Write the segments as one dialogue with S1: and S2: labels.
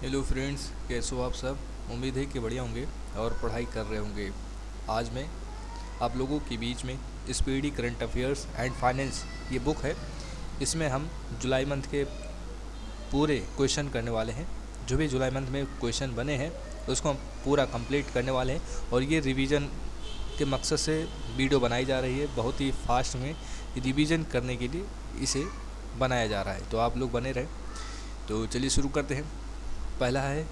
S1: Hello friends, कैसे हो आप सब। उम्मीद है कि बढ़िया होंगे और पढ़ाई कर रहे होंगे। आज मैं आप लोगों के बीच में speedy current affairs and finance ये बुक है। इसमें हम जुलाई मंथ के पूरे क्वेश्चन करने वाले हैं। जो भी जुलाई मंथ में क्वेश्चन बने हैं उसको हम पूरा कंप्लीट करने वाले हैं और ये रिवीजन के मकसद से वीडियो बनाई जा रही है। बहुत ही फास्ट में रिवीजन करने के लिए इसे बनाया जा रहा है, तो आप लोग बने रहें। तो चलिए शुरू करते हैं। पहला है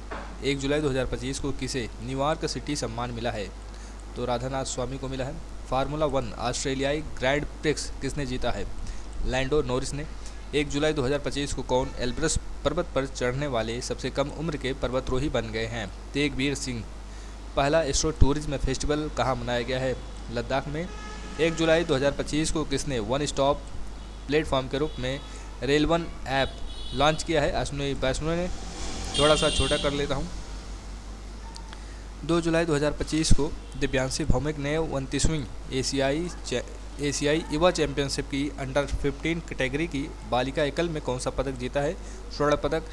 S1: 1 जुलाई 2025 को किसे न्यूयॉर्क सिटी सम्मान मिला है। तो राधानाथ स्वामी को मिला है। फार्मूला 1 ऑस्ट्रेलियाई ग्रैंड प्रिक्स किसने जीता है। लैंडो नॉरिस ने। 1 जुलाई 2025 को कौन एल्ब्रस पर्वत पर चढ़ने वाले सबसे कम उम्र के पर्वतरोही बन गए हैं। तेगवीर सिंह। पहला एस्ट्रो टूरिज्म फेस्टिवल कहाँ मनाया गया है। लद्दाख में। 1 जुलाई 2025 को किसने वन स्टॉप प्लेटफॉर्म के रूप में रेल1 ऐप लॉन्च किया है। अश्विनी वैष्णव ने। थोड़ा सा छोटा कर लेता हूँ। 2 जुलाई 2025 को दिव्यांशी भौमिक ने 29वीं एशियाई युवा चैंपियनशिप की अंडर 15 कैटेगरी की बालिका एकल में कौन सा पदक जीता है। स्वर्ण पदक।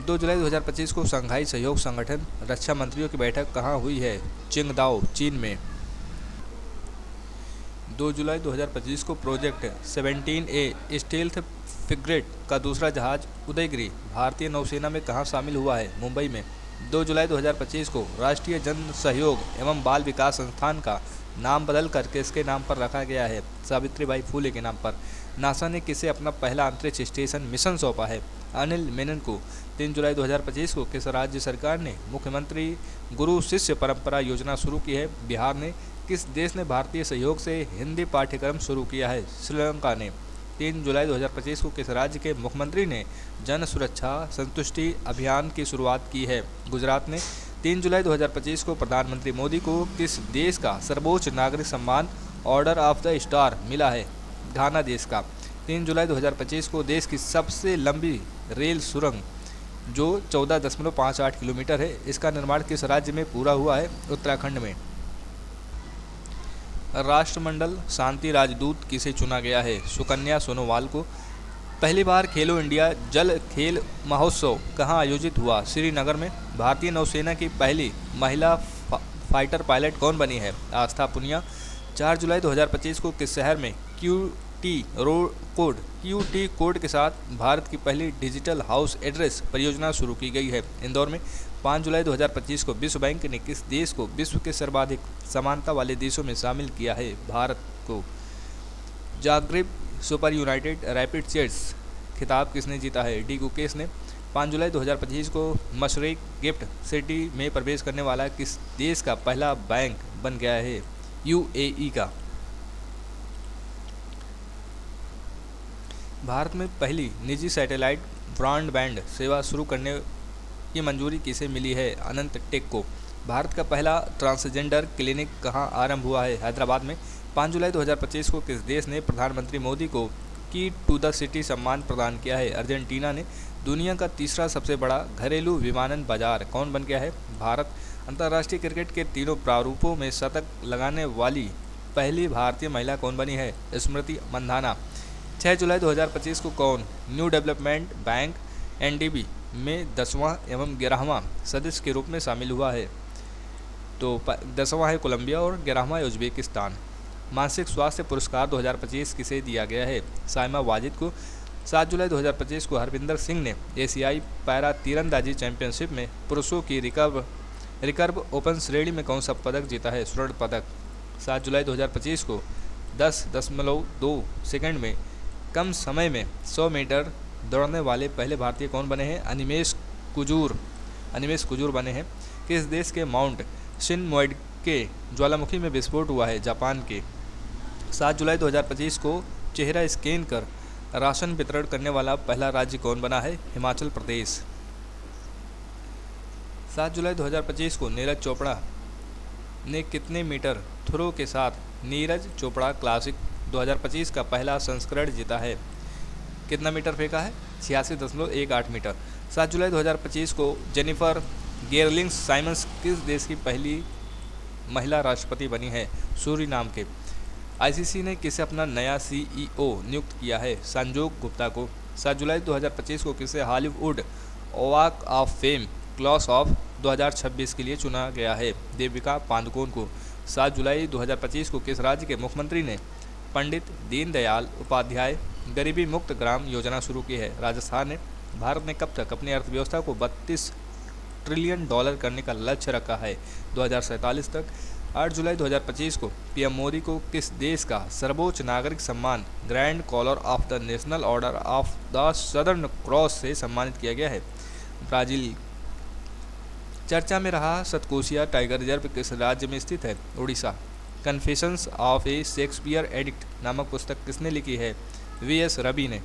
S1: 2 जुलाई 2025 को शंघाई सहयोग संगठन रक्षा मंत्रियों की बैठक कहाँ हुई है। चिंगदाओ, चीन में। 2 जुलाई 2025 को प्रोजेक्ट 17A स्टेल्थ फ्रिगेट का दूसरा जहाज उदयगिरी भारतीय नौसेना में कहाँ शामिल हुआ है। मुंबई में। 2 जुलाई 2025 को राष्ट्रीय जन सहयोग एवं बाल विकास संस्थान का नाम बदल कर किसके नाम पर रखा गया है। सावित्रीबाई फूले के नाम पर। नासा ने किसे अपना पहला अंतरिक्ष स्टेशन मिशन सौंपा है। अनिल मेनन को। 3 जुलाई 2025 को किस राज्य सरकार ने मुख्यमंत्री गुरु शिष्य परंपरा योजना शुरू की है। बिहार ने। किस देश ने भारतीय सहयोग से हिंदी पाठ्यक्रम शुरू किया है। श्रीलंका ने। 3 जुलाई 2025 को किस राज्य के मुख्यमंत्री ने जन सुरक्षा संतुष्टि अभियान की शुरुआत की है। गुजरात ने। 3 जुलाई 2025 को प्रधानमंत्री मोदी को किस देश का सर्वोच्च नागरिक सम्मान ऑर्डर ऑफ द स्टार मिला है। घाना देश का। 3 जुलाई 2025 को देश की सबसे लंबी रेल सुरंग जो 14.58 किलोमीटर है, इसका निर्माण किस राज्य में पूरा हुआ है। उत्तराखंड में। राष्ट्रमंडल शांति राजदूत किसे चुना गया है। सुकन्या सोनोवाल को। पहली बार खेलो इंडिया जल खेल महोत्सव कहां आयोजित हुआ। श्रीनगर में। भारतीय नौसेना की पहली महिला फाइटर पायलट कौन बनी है। आस्था पुनिया। 4 जुलाई 2025 को किस शहर में क्यूटी कोड के साथ भारत की पहली डिजिटल हाउस एड्रेस परियोजना शुरू की गई है। इंदौर में। 5 जुलाई 2025 को विश्व बैंक ने किस देश को विश्व के सर्वाधिक समानता वाले देशों में शामिल किया है। भारत को। Zagreb super united rapid chess खिताब किसने जीता है। डी गुकेश ने। 5 जुलाई 2025 को मशरक गिफ्ट सिटी में प्रवेश करने वाला किस देश का पहला बैंक बन गया है। यूएई का। भारत में पहली निजी सैटेलाइट ब्रॉडबैंड सेवा शुरू करने की मंजूरी किसे मिली है। अनंत टेक को। भारत का पहला ट्रांसजेंडर क्लिनिक कहां आरंभ हुआ है। हैदराबाद में। 5 जुलाई 2025 को किस देश ने प्रधानमंत्री मोदी को की टू द सिटी सम्मान प्रदान किया है। अर्जेंटीना ने। दुनिया का तीसरा सबसे बड़ा घरेलू विमानन बाजार कौन बन गया है। भारत। अंतर्राष्ट्रीय क्रिकेट के तीनों प्रारूपों में शतक लगाने वाली पहली भारतीय महिला कौन बनी है। स्मृति मंधाना। 6 जुलाई 2025 को कौन न्यू डेवलपमेंट बैंक एनडीबी में 10वां एवं 11वां सदस्य के रूप में शामिल हुआ है। तो 10वां है कोलंबिया और 11वां है उज्बेकिस्तान। मानसिक स्वास्थ्य पुरस्कार 2025 किसे दिया गया है। साइमा वाजिद को। 7 जुलाई 2025 को हरविंदर सिंह ने एशियाई पैरा तीरंदाजी चैंपियनशिप में पुरुषों की रिकर्व ओपन श्रेणी में कौन सा पदक जीता है। स्वर्ण पदक। 7 जुलाई 2025 को 10.2 सेकंड में कम समय में 100 मीटर दौड़ने वाले पहले भारतीय कौन बने हैं। अनिमेश कुजूर बने हैं। किस देश के माउंट शिनमोएड के ज्वालामुखी में विस्फोट हुआ है। जापान के। 7 जुलाई 2025 को चेहरा स्कैन कर राशन वितरण करने वाला पहला राज्य कौन बना है। हिमाचल प्रदेश। 7 जुलाई 2025 को नीरज चोपड़ा ने कितने मीटर थ्रो के साथ नीरज चोपड़ा क्लासिक 2025 का पहला संस्करण जीता है। कितना मीटर फेंका है। 86.18 मीटर। 7 जुलाई 2025 को जेनिफर गेरलिंग साइमंस किस देश की पहली महिला राष्ट्रपति बनी है। सूरीनाम के। आईसीसी ने किसे अपना नया सीईओ नियुक्त किया है। संजोग गुप्ता को। 7 जुलाई 2025 को किसे Hollywood walk of fame class of 2026 के लिए चुना गया है। देविका पादुकोण को 7 जुलाई 2025 को किस राज्य के मुख्यमंत्री ने पंडित दीनदयाल उपाध्याय गरीबी मुक्त ग्राम योजना शुरू की है? राजस्थान ने। भारत ने कब तक अपनी अर्थव्यवस्था को 32 ट्रिलियन डॉलर करने का लक्ष्य रखा है? 2047 तक। 8 जुलाई 2025 को पीएम मोदी को किस देश का सर्वोच्च नागरिक सम्मान grand collar of the national order of the southern cross से सम्मानित किया गया है? ब्राजील। चर्चा में रहा सतकोशिया टाइगर रिजर्व किस राज्य में स्थित है? Orissa. Confessions of A Shakespeare addict नामक पुस्तक किसने लिखी है? वीएस रवि ने।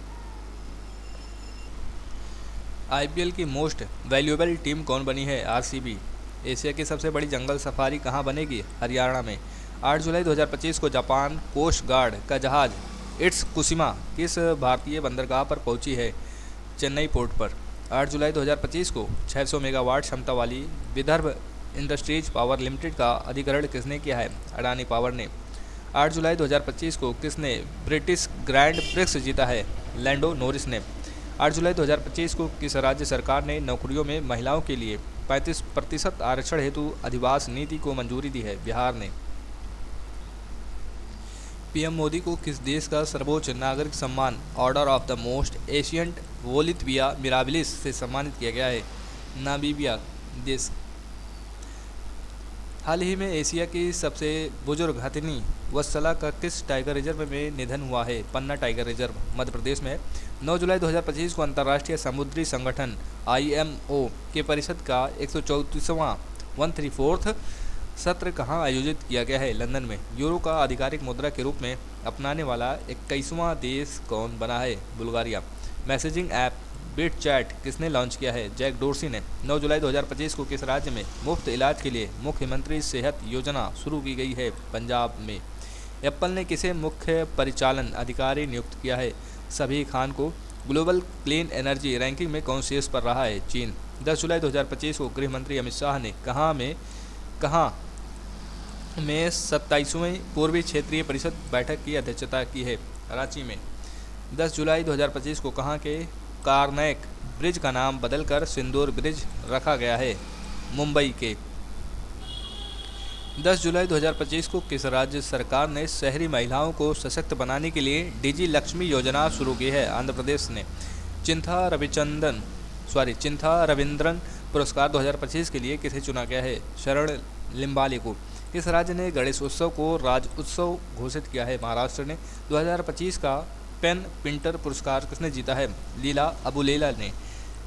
S1: आईपीएल की मोस्ट वैल्यूएबल टीम कौन बनी है? आरसीबी। एशिया की सबसे बड़ी जंगल सफारी कहाँ बनेगी? हरियाणा में। 8 जुलाई 2025 को जापान कोस्ट गार्ड का जहाज इट्सुकुशिमा किस भारतीय बंदरगाह पर पहुंची है? चेन्नई पोर्ट पर। 8 जुलाई 2025 को 600 मेगावाट क्षमता वाली विदर्भ इंडस्ट्रीज पावर लिमिटेड का अधिग्रहण किसने किया है? अडानी पावर ने। 8 जुलाई 2025 को किसने ब्रिटिश ग्रैंड प्रिक्स जीता है? लैंडो नॉरिस ने। 8 जुलाई 2025 को किस राज्य सरकार ने नौकरियों में महिलाओं के लिए 35% आरक्षण हेतु अधिवास नीति को मंजूरी दी है? बिहार ने। पीएम मोदी को किस देश का सर्वोच्च नागरिक सम्मान order of the most ancient Welwitschia Mirabilis से सम्मानित किया गया है? नामीबिया देश। हाल ही में एशिया की सबसे बुजुर्ग हथिनी वत्सला का किस टाइगर रिजर्व में निधन हुआ है? पन्ना टाइगर रिजर्व मध्य प्रदेश में है। 9 जुलाई 2025 को अंतर्राष्ट्रीय समुद्री संगठन IMO के परिषद का 134वां 134th सत्र कहाँ आयोजित किया गया है? लंदन में। यूरो का आधिकारिक मुद्रा के रूप में अपनाने वाला 21वां देश कौन बना है? Bulgaria. Messaging app bit chat किसने लॉन्च किया है? जैक डोर्सी ने। 9 जुलाई 2025 को किस राज्य में मुफ्त इलाज के लिए मुख्यमंत्री सेहत योजना शुरू की गई है? पंजाब में। एप्पल ने किसे मुख्य परिचालन अधिकारी नियुक्त किया है? सभी खान को। ग्लोबल क्लीन एनर्जी रैंकिंग में कौन शीर्ष पर रहा है? चीन। 10 जुलाई 2025 को गृह मंत्री अमित शाह ने कहाँ में 27वीं पूर्वी क्षेत्रीय परिषद बैठक की अध्यक्षता की है? रांची में। 10 जुलाई 2025 को कहाँ के कार्नैक ब्रिज का नाम बदलकर सिंदूर ब्रिज रखा गया है? मुंबई के। 10 जुलाई 2025 को किस राज्य सरकार ने शहरी महिलाओं को सशक्त बनाने के लिए डिजी लक्ष्मी योजना शुरू की है? आंध्र प्रदेश ने। चिंथा रविंद्रन पुरस्कार 2025 के लिए किसे चुना गया है? शरण लिम्बाले को। किस राज्य ने गणेश उत्सव को राज्य उत्सव घोषित किया है? महाराष्ट्र ने। 2025 का पेन पिंटर पुरस्कार किसने जीता है? लीला अबुलेला ने।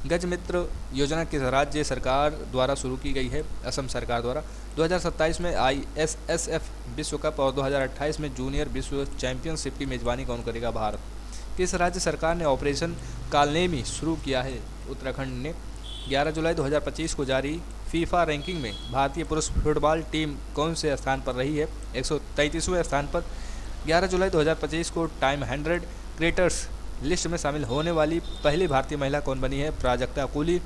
S1: गज मित्र योजना किस राज्य सरकार द्वारा शुरू की गई है? असम सरकार द्वारा। 2027 में ISSF विश्व कप और 2028 में जूनियर विश्व चैंपियनशिप की मेजबानी कौन करेगा? भारत। किस राज्य सरकार ने ऑपरेशन कालनेमी शुरू किया है? उत्तराखंड ने। 11 जुलाई 2025 को जारी फीफा रैंकिंग में भारतीय पुरुष फुटबॉल टीम कौन से स्थान पर रही है? 133वें स्थान पर। 11 जुलाई 2025 को टाइम 100 क्रिएटर्स लिस्ट में शामिल होने वाली पहली भारतीय महिला कौन बनी है? प्राजक्ता कोहली।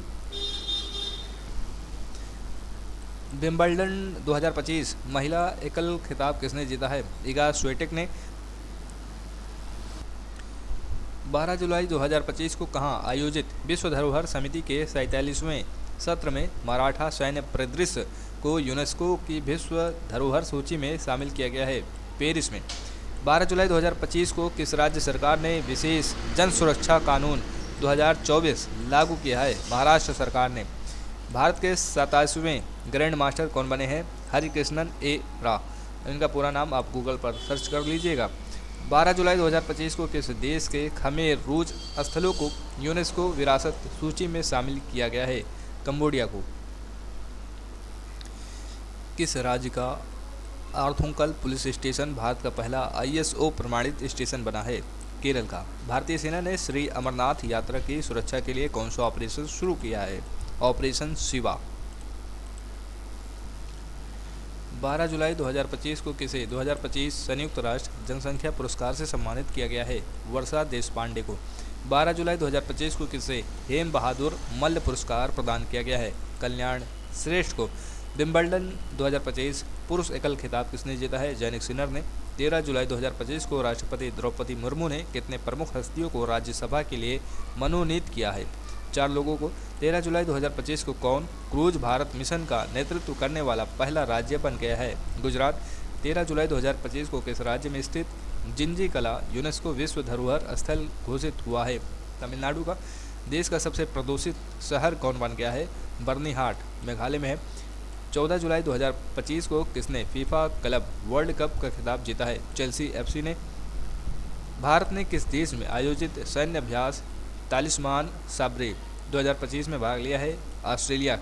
S1: विंबलडन 2025 महिला एकल खिताब किसने जीता है? इगा स्विएटेक ने। 12 जुलाई 2025 को कहाँ आयोजित विश्व धरोहर समिति के 47वें सत्र में मराठा सैन्य परिदृश्य को यूनेस्को की विश्व धरोहर सूची में शामिल किया गया है? पेरिस में। 12 जुलाई 2025 को किस राज्य सरकार ने विशेष जन सुरक्षा कानून 2024 लागू किया है? महाराष्ट्र सरकार ने। भारत के 27वें ग्रैंड मास्टर कौन बने हैं? हरिकृष्णन ए रा। इनका पूरा नाम आप गूगल पर सर्च कर लीजिएगा। 12 जुलाई 2025 को किस देश के खमेर रूज स्थलों को यूनेस्को विरासत सूची में शामिल किया गया है? कंबोडिया को। किस राज्य का आर्थुंकल पुलिस स्टेशन भारत का पहला ISO प्रमाणित स्टेशन बना है? केरल का। भारतीय सेना ने श्री अमरनाथ यात्रा की सुरक्षा के लिए कौन सा ऑपरेशन शुरू किया है? ऑपरेशन शिवा। 12 जुलाई 2025 को किसे 2025 संयुक्त राष्ट्र जनसंख्या पुरस्कार से सम्मानित किया गया है? वर्षा देशपांडे को। 12 जुलाई 2025 को किसे हेम बहादुर मल्ल पुरस्कार प्रदान किया गया है? कल्याण श्रेष्ठ को। विंबलडन 2025 पुरुष एकल खिताब किसने जीता है? जैनिक सिनर ने। 13 जुलाई 2025 को राष्ट्रपति द्रौपदी मुर्मू ने कितने प्रमुख हस्तियों को राज्यसभा के लिए मनोनीत किया है? 4 लोगों को। 13 जुलाई 2025 को कौन क्रूज भारत मिशन का नेतृत्व करने वाला पहला राज्य बन गया है? गुजरात। 13 जुलाई 2025 को किस राज्य में स्थित जिंजी कला यूनेस्को विश्व धरोहर स्थल घोषित हुआ है? तमिलनाडु का। देश का सबसे प्रदूषित शहर कौन बन गया है? बर्नीहाट मेघालय में है। 14 जुलाई 2025 को किसने फीफा क्लब वर्ल्ड कप का खिताब जीता है? चेल्सी एफसी ने। भारत ने किस देश में आयोजित सैन्य अभ्यास तालिस्मान साबरे 2025 में भाग लिया है? ऑस्ट्रेलिया।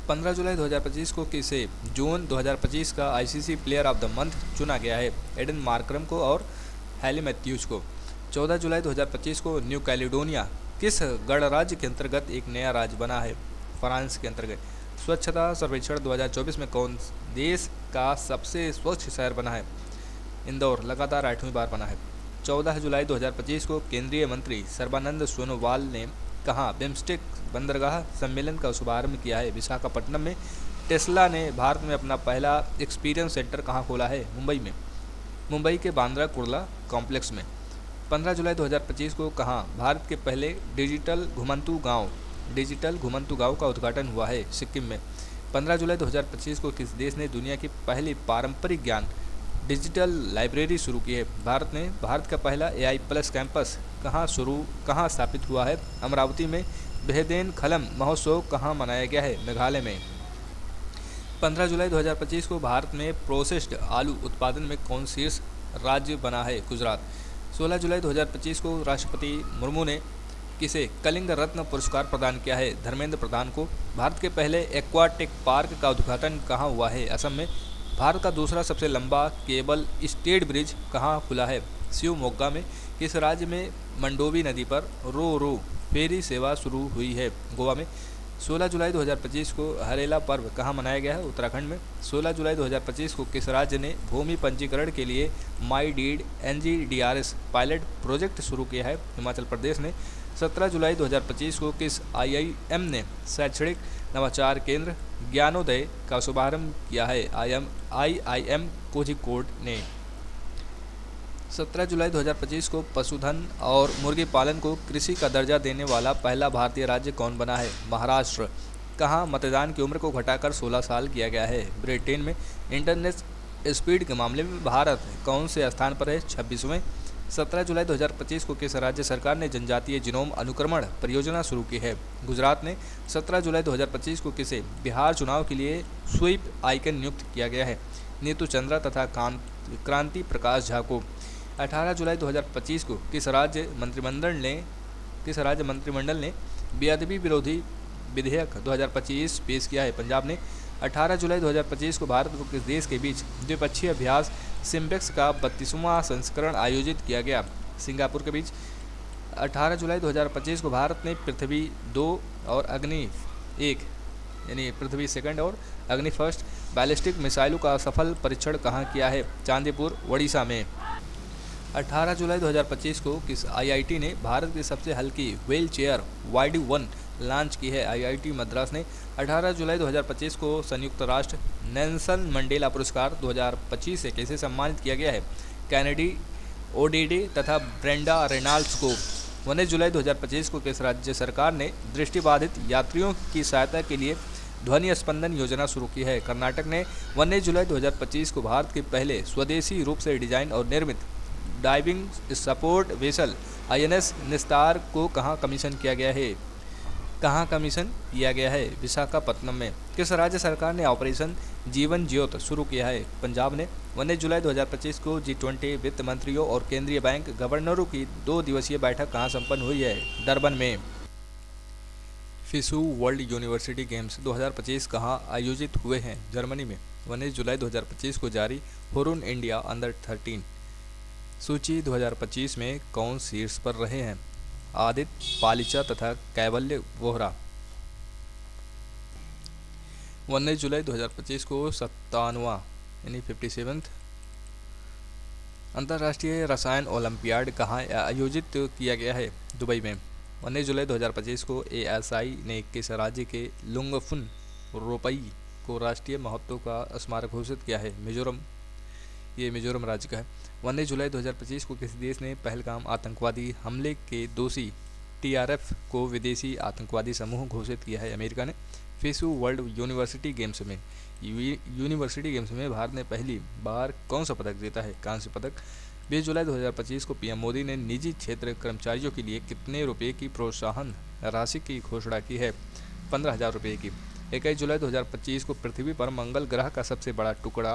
S1: 15 जुलाई 2025 को किसे जून 2025 का ICC player of the month चुना गया है? एडन मार्करम को और हैली मैथ्यूज को। 14 जुलाई 2025 को न्यू कैलिडोनिया किस गणराज्य के अंतर्गत एक नया राज्य बना है? फ्रांस के अंतर्गत। स्वच्छता सर्वेक्षण 2024 में कौन देश का सबसे स्वच्छ शहर बना है? इंदौर लगातार 8वीं बार बना है। 14 जुलाई 2025 को केंद्रीय मंत्री सर्बानंद सोनोवाल ने कहाँ बिम्स्टेक बंदरगाह सम्मेलन का शुभारंभ किया है? विशाखापट्टनम में। टेस्ला ने भारत में अपना पहला एक्सपीरियंस सेंटर कहाँ खोला है? मुंबई में। मुंबई के बांद्रा कुर्ला कॉम्प्लेक्स में। 15 जुलाई 2025 को कहाँ भारत के पहले डिजिटल घुमंतू गांव का उद्घाटन हुआ है? सिक्किम में। 15 जुलाई 2025 को किस देश ने दुनिया की पहली पारंपरिक ज्ञान डिजिटल लाइब्रेरी शुरू की है? भारत का पहला AI प्लस कैंपस कहाँ स्थापित हुआ है? अमरावती में। बेहदेन खलम महोत्सव कहाँ मनाया गया है? मेघालय में। 15 जुलाई 2025 को भारत में प्रोसेस्ड आलू उत्पादन में कौन शीर्ष राज्य बना है? गुजरात। 16 जुलाई 2025 को राष्ट्रपति मुर्मू ने किसे कलिंग रत्न पुरस्कार प्रदान किया है? धर्मेंद्र प्रधान को। भारत के पहले एक्वाटेक पार्क का उद्घाटन कहाँ हुआ है? असम में। भारत का दूसरा सबसे लंबा केबल स्टेड ब्रिज कहाँ खुला है? शिवमोग्गा में। किस राज्य में मंडोवी नदी पर रो फेरी सेवा शुरू हुई है? गोवा में। 16 जुलाई 2025 को हरेला पर्व कहाँ मनाया गया है? उत्तराखंड में। 16 जुलाई 2025 को किस राज्य ने भूमि पंजीकरण के लिए माई डीड NGDRS पायलट प्रोजेक्ट शुरू किया है? हिमाचल प्रदेश ने। 17 जुलाई 2025 को किस IIM ने शैक्षणिक नवाचार केंद्र ज्ञानोदय का शुभारंभ किया है? IIM कोझिकोड ने। 17 जुलाई 2025 को पशुधन और मुर्गी पालन को कृषि का दर्जा देने वाला पहला भारतीय राज्य कौन बना है? महाराष्ट्र। कहाँ मतदान की उम्र को घटाकर 16 साल किया गया है? ब्रिटेन में। इंटरनेट स्पीड के मामले में भारत कौन से स्थान पर है? 26वें। 17 जुलाई 2025 को किस राज्य सरकार ने जनजातीय जीनोम अनुक्रमण परियोजना शुरू की है? गुजरात ने। 17 जुलाई 2025 को किसे बिहार चुनाव के लिए स्वीप आइकन नियुक्त किया गया है? नीतू चंद्रा तथा क्रांति प्रकाश झा को। 18 जुलाई 2025 को किस राज्य मंत्रिमंडल ने बेअदबी विरोधी विधेयक 2025 पेश किया है? पंजाब ने। 18 जुलाई 2025 को भारत और किस देश के बीच द्विपक्षीय अभ्यास सिम्बेक्स का 32वां संस्करण आयोजित किया गया? सिंगापुर के बीच। 18 जुलाई 2025 को भारत ने पृथ्वी 2 और अग्नि 1 यानी पृथ्वी सेकंड और अग्नि फर्स्ट बैलिस्टिक मिसाइलों का सफल परीक्षण कहाँ किया है? चांदीपुर उड़ीसा में। 18 जुलाई 2025 को किस IIT ने भारत की सबसे हल्की व्हील चेयर YD1 लॉन्च की है? IIT मद्रास ने। 18 जुलाई 2025 को संयुक्त राष्ट्र नेल्सन मंडेला पुरस्कार 2025 से किसे सम्मानित किया गया है? कैनेडी ओडेडे तथा ब्रेंडा रेनॉल्ड्स को। 19 जुलाई 2025 को किस राज्य सरकार ने दृष्टिबाधित यात्रियों की सहायता के लिए ध्वनि स्पंदन योजना शुरू की है? कर्नाटक ने। 19 जुलाई 2025 को भारत के पहले स्वदेशी रूप से डिजाइन और निर्मित डाइविंग सपोर्ट वेसल INS निस्तार को कहाँ कमीशन किया गया है? विशाखापट्टनम में। किस राज्य सरकार ने ऑपरेशन जीवन ज्योत शुरू किया है? पंजाब ने। 19 जुलाई 2025 को G20 वित्त मंत्रियों और केंद्रीय बैंक गवर्नरों की 2 दिवसीय बैठक कहाँ संपन्न हुई है? डरबन में। फिशु वर्ल्ड यूनिवर्सिटी गेम्स 2025 कहाँ आयोजित हुए हैं? जर्मनी में। 19 जुलाई 2025 को जारी हुरुन इंडिया अंडर 13 सूची 2025 में कौन शीर्ष पर रहे हैं? आदित्य पालिचा तथा कैवल्य वोहरा। 19 जुलाई 2025 को 57वां यानी 57th अंतर्राष्ट्रीय रसायन ओलंपियाड कहाँ आयोजित किया गया है? दुबई में। 19 जुलाई 2025 को ASI ने किस राज्य के लुंगफुन रोपई को राष्ट्रीय महत्व का स्मारक घोषित किया है? मिजोरम। ये मिजोरम राज्य का है। 19 जुलाई 2025 को किसी देश ने पहलगाम आतंकवादी हमले के दोषी टीआरएफ को विदेशी आतंकवादी समूह घोषित किया है। अमेरिका ने फेसु वर्ल्ड यूनिवर्सिटी गेम्स में भारत ने पहली बार कौन सा पदक जीता है? कांस्य पदक। 20 जुलाई 2025 को पीएम मोदी ने निजी क्षेत्र कर्मचारियों के लिए कितने रुपए की प्रोत्साहन राशि की घोषणा की है? 15,000 रुपये की। 21 जुलाई 2025 को पृथ्वी पर मंगल ग्रह का सबसे बड़ा टुकड़ा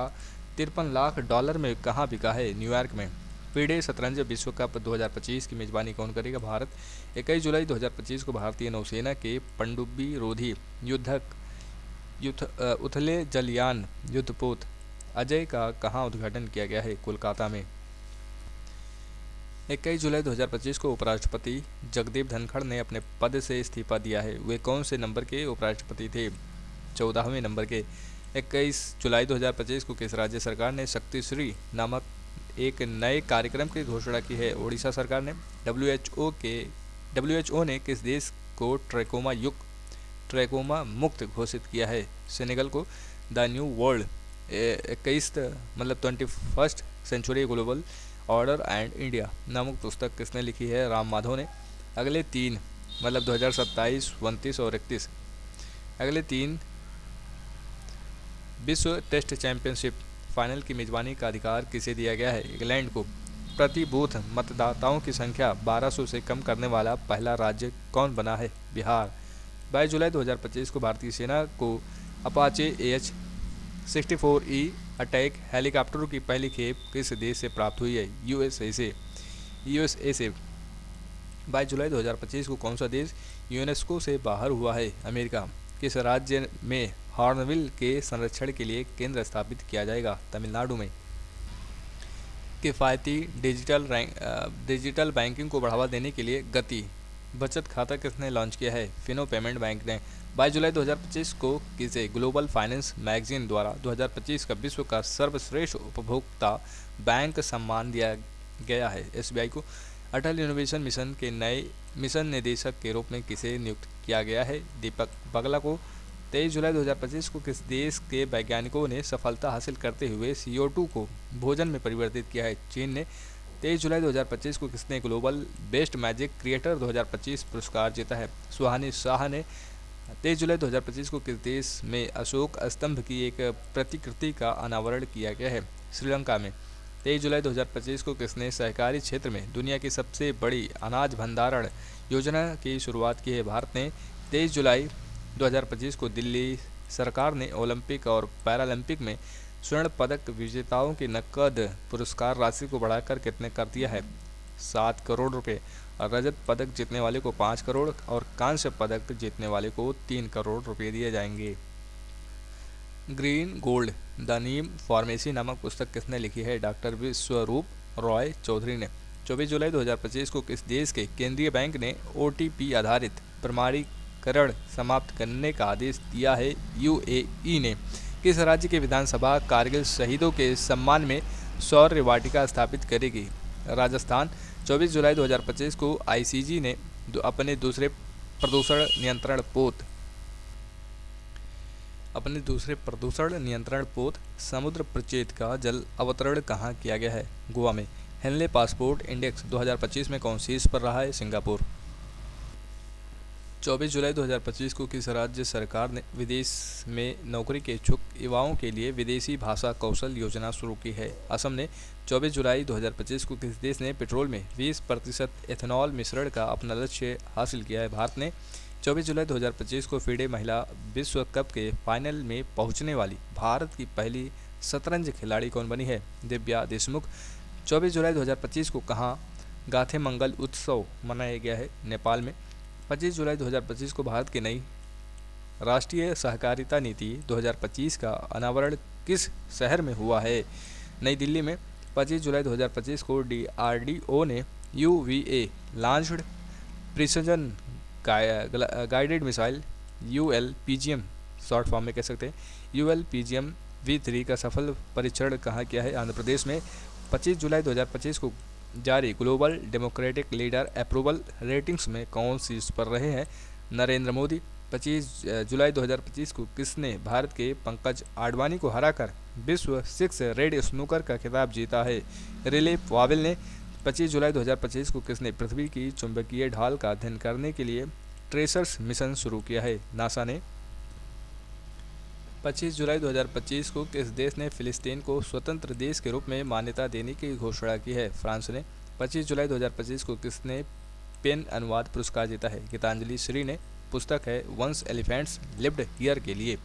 S1: 53 लाख डॉलर में कहाँ बिका है? न्यूयॉर्क में। FIDE शतरंज विश्व कप 2025 की मेजबानी कौन करेगा? भारत। 21 जुलाई 2025 को भारतीय नौसेना के पनडुब्बी रोधी उथले जलयान युद्धपोत अजय का कहाँ उद्घाटन किया गया है? कोलकाता में। 21 जुलाई 2025 को उपराष्ट्रपति जगदीप धनखड़ ने अपने पद से इस्तीफा दिया है। वे कौन से नंबर के उपराष्ट्रपति थे? 14वें नंबर के। 21 जुलाई 2025 को किस राज्य सरकार ने शक्तिश्री नामक एक नए कार्यक्रम की घोषणा की है? ओडिशा सरकार ने। WHO ने किस देश को ट्रैकोमा मुक्त घोषित किया है? सेनेगल को। The new world 21st century global order and India नामक पुस्तक किसने लिखी है? राम माधव ने। अगले 2027, 29 और 31 अगले 3 विश्व टेस्ट चैंपियनशिप फाइनल की मेजबानी का अधिकार किसे दिया गया है? इंग्लैंड को। प्रति बूथ मतदाताओं की संख्या 1200 से कम करने वाला पहला राज्य कौन बना है? बिहार। 22 जुलाई 2025 को भारतीय सेना को अपाचे AH-64E अटैक हेलीकॉप्टरों की पहली खेप किस देश से प्राप्त हुई है? USA से। 22 जुलाई 2025 को कौन सा देश यूनेस्को से बाहर हुआ है? अमेरिका। किस राज्य में हॉर्नबिल के संरक्षण के लिए केंद्र स्थापित किया जाएगा? तमिलनाडु में। किफ़ायती डिजिटल बैंकिंग को बढ़ावा देने के लिए गति बचत खाता किसने लॉन्च किया है? फिनो पेमेंट बैंक ने। 22 जुलाई 2025 को किसे ग्लोबल फाइनेंस मैगजीन द्वारा 2025 का विश्व का सर्वश्रेष्ठ उपभोक्ता बैंक सम्मान दिया गया है? SBI को। अटल इनोवेशन मिशन के नए मिशन निदेशक के रूप में किसे नियुक्त किया गया है? दीपक बगला को। 23 जुलाई 2025 को किस देश के वैज्ञानिकों ने सफलता हासिल करते हुए CO2 को भोजन में परिवर्तित किया है? चीन ने। 23 जुलाई 2025 को किसने ग्लोबल बेस्ट मैजिक क्रिएटर 2025 पुरस्कार जीता है? सुहानी शाह ने। 23 जुलाई 2025 को किस देश में अशोक स्तंभ की एक प्रतिकृति का अनावरण किया गया है? श्रीलंका में। 23 जुलाई 2025 को किसने सहकारी क्षेत्र में दुनिया की सबसे बड़ी अनाज भंडारण योजना की शुरुआत की है? भारत ने। 23 जुलाई 2025 को दिल्ली सरकार ने ओलंपिक और पैरालंपिक में स्वर्ण पदक विजेताओं की नकद पुरस्कार राशि को बढ़ाकर कितने कर दिया है? 7 करोड़ रुपए। और रजत पदक जीतने वाले को 5 करोड़ और कांस्य पदक जीतने वाले को 3 करोड़ रुपए दिए जाएंगे। Green gold the Neem pharmacy नामक पुस्तक किसने लिखी है? डॉक्टर विश्वरूप रॉय चौधरी ने। 24 जुलाई 2025 को किस देश के केंद्रीय बैंक ने OTP आधारित प्रमाणीकरण समाप्त करने का आदेश दिया है? UAE ने। किस राज्य की विधानसभा कारगिल शहीदों के सम्मान में शौर्य वाटिका स्थापित करेगी? राजस्थान। 24 जुलाई 2025 को ICG ने अपने दूसरे प्रदूषण नियंत्रण पोत समुद्र प्रचेत का जल अवतरण कहाँ किया गया है? गोवा में। हेनले पासपोर्ट इंडेक्स 2025 में कौन शीर्ष पर रहा है? सिंगापुर। 24 जुलाई 2025 को किस राज्य सरकार ने विदेश में नौकरी के इच्छुक युवाओं के लिए विदेशी भाषा कौशल योजना शुरू की है? असम ने। 24 जुलाई 2025 को किस देश ने पेट्रोल में 20% एथेनॉल मिश्रण का अपना लक्ष्य हासिल किया है? भारत ने। 24 जुलाई 2025 को FIDE महिला विश्व कप के फाइनल में पहुंचने वाली भारत की पहली शतरंज खिलाड़ी कौन बनी है? दिव्या देशमुख। 24 जुलाई 2025 को कहाँ गाथे मंगल उत्सव मनाया गया है? नेपाल में। 25 जुलाई 2025 को भारत की नई राष्ट्रीय सहकारिता नीति 2025 का अनावरण किस शहर में हुआ है? नई दिल्ली में। 25 जुलाई 2025 को DRDO ने UVA launched precision guided missile ULPGM short form में कह सकते हैं ULPGM V3 का सफल परीक्षण कहाँ किया है? आंध्र प्रदेश में। 25 जुलाई 2025 को जारी global democratic leader approval ratings में कौन शीर्ष पर रहे हैं? नरेंद्र मोदी। 25 जुलाई 2025 को किसने भारत के पंकज आडवाणी को हराकर विश्व 6 रेड स्नूकर का खिताब जीता है? रिले पावेल ने। 25 जुलाई 2025 को किसने पृथ्वी की चुंबकीय ढाल का अध्ययन करने के लिए ट्रेसर्स मिशन शुरू किया है? नासा ने। 25 जुलाई 2025 को किस देश ने फिलिस्तीन को स्वतंत्र देश के रूप में मान्यता देने की घोषणा की है? फ्रांस ने। 25 जुलाई 2025 को किसने पेन अनुवाद पुरस्कार जीता है? गीतांजलि श्री ने। पुस्तक है वंस एलिफेंट्स लिव्ड हियर के लिए।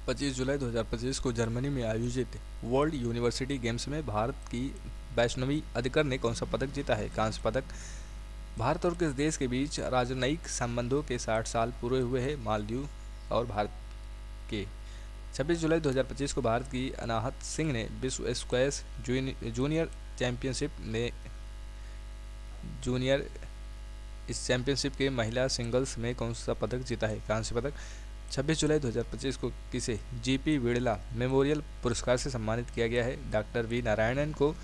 S1: 25 जुलाई 2025 को जर्मनी में आयोजित वर्ल्ड यूनिवर्सिटी गेम्स में भारत की वैष्णवी अधिकर ने कौन सा पदक जीता है? कांस्य पदक। भारत और किस देश के बीच राजनयिक संबंधों के 60 साल पूरे हुए हैं? मालदीव और भारत के। 26 जुलाई 2025 को भारत की अनाहत सिंह ने विश्व स्क्वैश जूनियर चैंपियनशिप के महिला सिंगल्स में कौन सा पदक जीता है? कांस्य पदक। 26 जुलाई 2025 को किसे जीपी बिड़ला मेमोरियल पुरस्कार से सम्मानित किया गया है? डॉक्टर वी नारायणन को।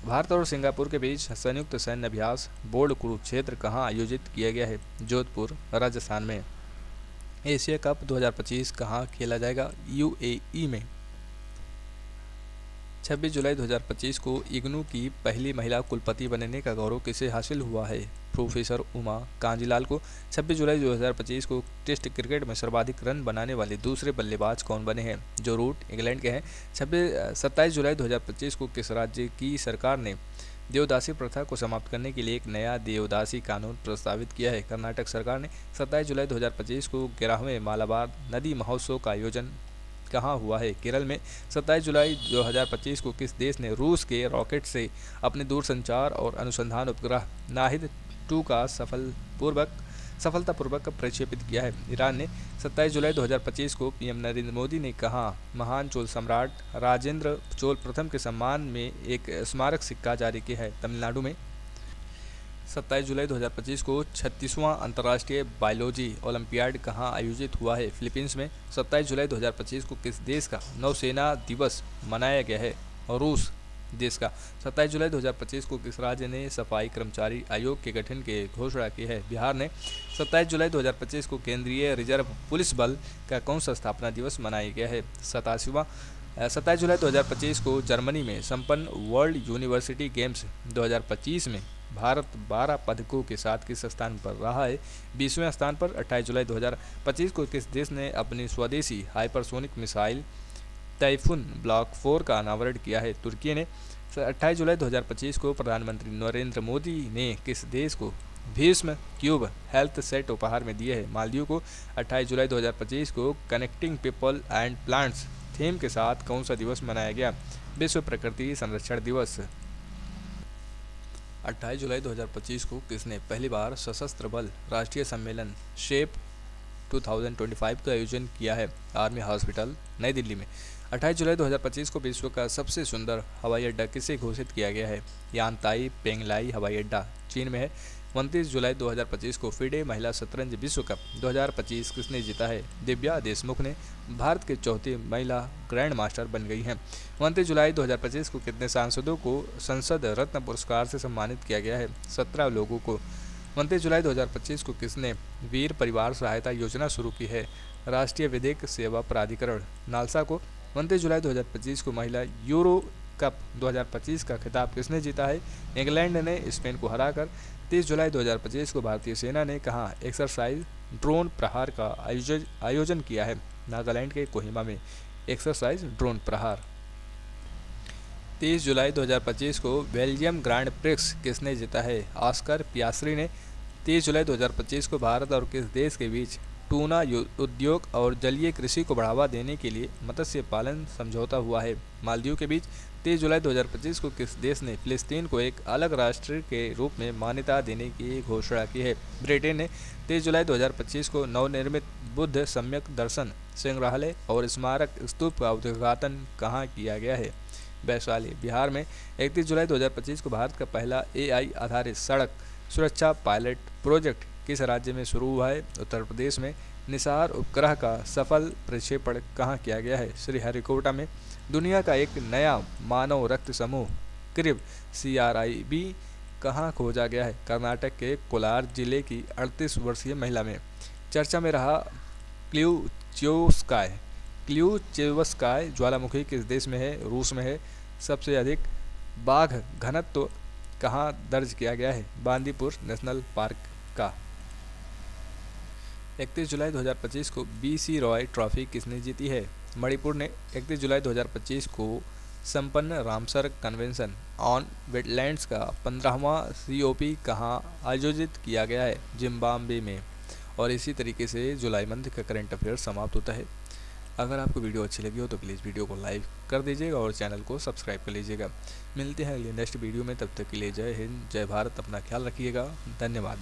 S1: भारत और सिंगापुर के बीच संयुक्त सैन्य अभ्यास बोर्ड कुरुक्षेत्र कहाँ आयोजित किया गया है? जोधपुर, राजस्थान में। एशिया कप 2025 कहाँ खेला जाएगा? यूएई में। 26 जुलाई 2025 को इग्नू की पहली महिला कुलपति बनने का गौरव किसे हासिल हुआ है? प्रोफेसर उमा कांजीलाल को। 26 जुलाई 2025 को टेस्ट क्रिकेट में सर्वाधिक रन बनाने वाले दूसरे बल्लेबाज कौन बने हैं? जो रूट इंग्लैंड के हैं। 27 जुलाई 2025 को किस राज्य की सरकार ने देवदासी प्रथा को समाप्त करने के लिए एक नया देवदासी कानून प्रस्तावित किया है? कर्नाटक सरकार ने। 27 जुलाई 2025 को 11वें मालाबार नदी महोत्सव का आयोजन कहाँ हुआ है? केरल में। 27 जुलाई 2025 को किस देश ने रूस के रॉकेट से अपने दूरसंचार और अनुसंधान उपग्रह नाहिद 2 का सफलतापूर्वक प्रक्षेपित किया है? ईरान ने। 27 जुलाई 2025 को पीएम नरेंद्र मोदी ने कहा महान चोल सम्राट राजेंद्र चोल प्रथम के सम्मान में एक स्मारक सिक्का जारी किया है? तमिलनाडु में। 27 जुलाई 2025 को 36वां अंतर्राष्ट्रीय बायोलॉजी ओलंपियाड कहाँ आयोजित हुआ है? फिलीपींस में। 27 जुलाई 2025 को किस देश का नौसेना दिवस मनाया गया है? रूस देश का। 27 जुलाई 2025 को किस राज्य ने सफाई कर्मचारी आयोग के गठन की घोषणा की है? बिहार ने। 27 जुलाई 2025 को केंद्रीय रिजर्व पुलिस बल का कौन सा स्थापना दिवस मनाया गया है? 87वां। 27 जुलाई 2025 को जर्मनी में संपन्न वर्ल्ड यूनिवर्सिटी गेम्स 2025 में भारत 12 पदकों के साथ किस स्थान पर रहा है? 20वें स्थान पर। 28 जुलाई 2025 को किस देश ने अपनी स्वदेशी हाइपरसोनिक मिसाइल टाइफून ब्लॉक 4 का अनावरण किया है? तुर्की ने। 28 जुलाई 2025 को प्रधानमंत्री नरेंद्र मोदी ने किस देश को भीष्म क्यूब हेल्थ सेट उपहार में दिए है? मालदीव को। 28 जुलाई 2025 को connecting people and plants theme के साथ कौन सा दिवस मनाया गया? विश्व प्रकृति संरक्षण दिवस। 28 जुलाई 2025 को किसने पहली बार सशस्त्र बल राष्ट्रीय सम्मेलन शेप 2025 का आयोजन किया है? आर्मी हॉस्पिटल, नई दिल्ली में। 28 जुलाई 2025 को विश्व का सबसे सुंदर हवाई अड्डा किसे घोषित किया गया है? यानताई पेंगलाई हवाई अड्डा, चीन में है। 29 जुलाई 2025 को फिडे महिला शतरंज विश्व कप 2025 किसने जीता है? दिव्या देशमुख ने। भारत के चौथी महिला ग्रैंड मास्टर बन गई हैं। 29 जुलाई 2025 को कितने सांसदों को संसद रत्न पुरस्कार से सम्मानित किया गया है? 17 लोगों को। 29 जुलाई 2025 को किसने वीर परिवार सहायता योजना शुरू की है? राष्ट्रीय विधिक सेवा प्राधिकरण, नालसा को। 29 जुलाई 2025 को महिला यूरो कप 2025 का खिताब किसने जीता है? इंग्लैंड ने स्पेन को हराकर। 30 जुलाई 2025 को भारतीय सेना ने कहा एक्सरसाइज ड्रोन प्रहार का आयोजन किया है? नागालैंड के कोहिमा में एक्सरसाइज ड्रोन प्रहार। 30 जुलाई 2025 को बेल्जियम ग्रांड प्रिक्स किसने जीता है? ऑस्कर पियास्ट्री ने। 30 जुलाई 2025 को भारत और किस देश के बीच टूना उद्योग और जलीय कृषि को बढ़ावा देने के लिए मत्स्य पालन समझौता हुआ है? मालदीव के बीच। 30 जुलाई 2025 को किस देश ने फिलिस्तीन को एक अलग राष्ट्र के रूप में मान्यता देने की घोषणा की है? ब्रिटेन ने। 30 जुलाई 2025 को नवनिर्मित बुद्ध सम्यक दर्शन संग्रहालय और स्मारक स्तूप का उद्घाटन कहाँ किया गया है? वैशाली, बिहार में। 31 जुलाई 2025 को भारत का पहला AI आधारित सड़क सुरक्षा पायलट प्रोजेक्ट किस राज्य में शुरू हुआ है? उत्तर प्रदेश में। निसार उपग्रह का सफल प्रक्षेपण कहाँ किया गया है? श्रीहरिकोटा में। दुनिया का एक नया मानव रक्त समूह क्रिब CRIB कहाँ खोजा गया है? कर्नाटक के कोलार जिले की 38 वर्षीय महिला में। चर्चा में रहा क्ल्यूचेवस्काय। क्ल्यूचेवस्काय ज्वालामुखी किस देश में है? रूस में है। सबसे अधिक बाघ घनत्व कहाँ दर्ज किया गया है? बांदीपुर नेशनल पार्क का। 31 जुलाई 2025 को BC रॉय ट्रॉफी किसने जीती है? मणिपुर ने 31 जुलाई 2025 को संपन्न रामसर कन्वेंशन ऑन वेटलैंड्स का 15वां COP कहाँ आयोजित किया गया है? जिम्बाब्वे में। और इसी तरीके से जुलाई मंथ का करंट अफेयर समाप्त होता है। अगर आपको वीडियो अच्छी लगी हो तो प्लीज़ वीडियो को लाइक कर दीजिएगा और चैनल को सब्सक्राइब कर लीजिएगा। मिलते हैं अगले नेक्स्ट वीडियो में, तब तक के लिए जय हिंद, जय भारत। अपना ख्याल रखिएगा। धन्यवाद।